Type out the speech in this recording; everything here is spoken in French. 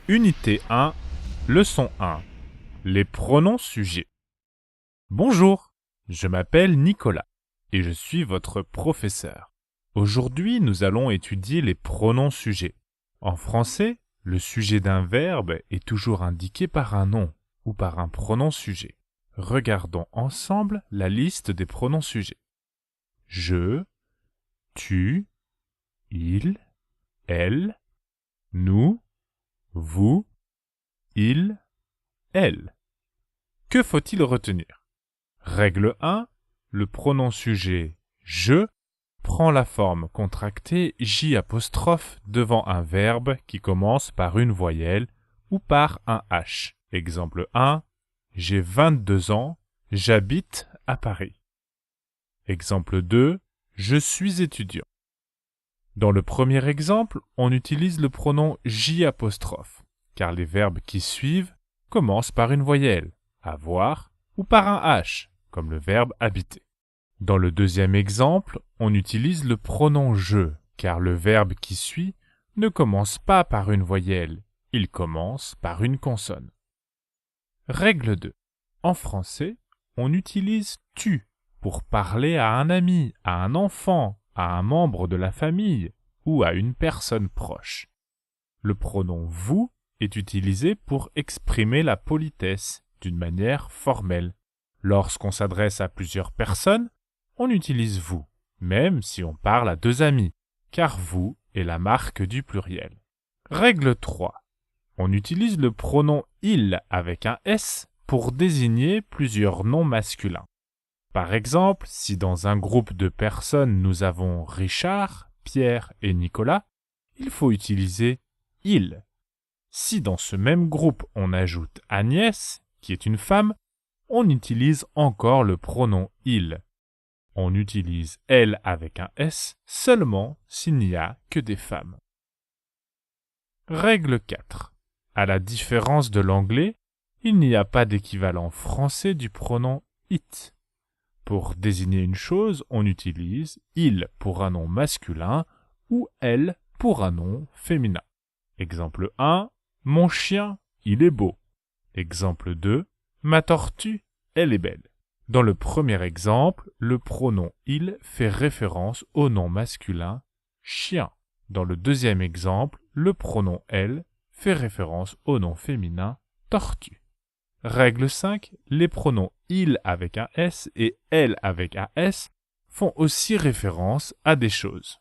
Unité 1, leçon 1. Les pronoms sujets. Bonjour, je m'appelle Nicolas et je suis votre professeur. Aujourd'hui, nous allons étudier les pronoms sujets. En français, le sujet d'un verbe est toujours indiqué par un nom ou par un pronom sujet. Regardons ensemble la liste des pronoms sujets. Je, tu, il, elle, nous, vous, il, elle. Que faut-il retenir? Règle 1. Le pronom sujet je prend la forme contractée J' devant un verbe qui commence par une voyelle ou par un H. Exemple 1. J'ai 22 ans, j'habite à Paris. Exemple 2. Je suis étudiant. Dans le premier exemple, on utilise le pronom J', car les verbes qui suivent commencent par une voyelle, avoir, ou par un H, comme le verbe habiter. Dans le deuxième exemple, on utilise le pronom je, car le verbe qui suit ne commence pas par une voyelle, il commence par une consonne. Règle 2. En français, on utilise tu pour parler à un ami, à un enfant, à un membre de la famille ou à une personne proche. Le pronom vous est utilisé pour exprimer la politesse d'une manière formelle. Lorsqu'on s'adresse à plusieurs personnes, on utilise vous, même si on parle à deux amis, car vous est la marque du pluriel. Règle 3. On utilise le pronom il avec un S pour désigner plusieurs noms masculins. Par exemple, si dans un groupe de personnes nous avons Richard, Pierre et Nicolas, il faut utiliser il. Si dans ce même groupe on ajoute Agnès, qui est une femme, on utilise encore le pronom il. On utilise elle avec un S seulement s'il n'y a que des femmes. Règle 4. À la différence de l'anglais, il n'y a pas d'équivalent français du pronom it. Pour désigner une chose, on utilise il pour un nom masculin ou elle pour un nom féminin. Exemple 1. Mon chien, il est beau. Exemple 2. Ma tortue, elle est belle. Dans le premier exemple, le pronom il fait référence au nom masculin chien. Dans le deuxième exemple, le pronom elle fait référence au nom féminin tortue. Règle 5. Les pronoms il avec un S et elle avec un S font aussi référence à des choses.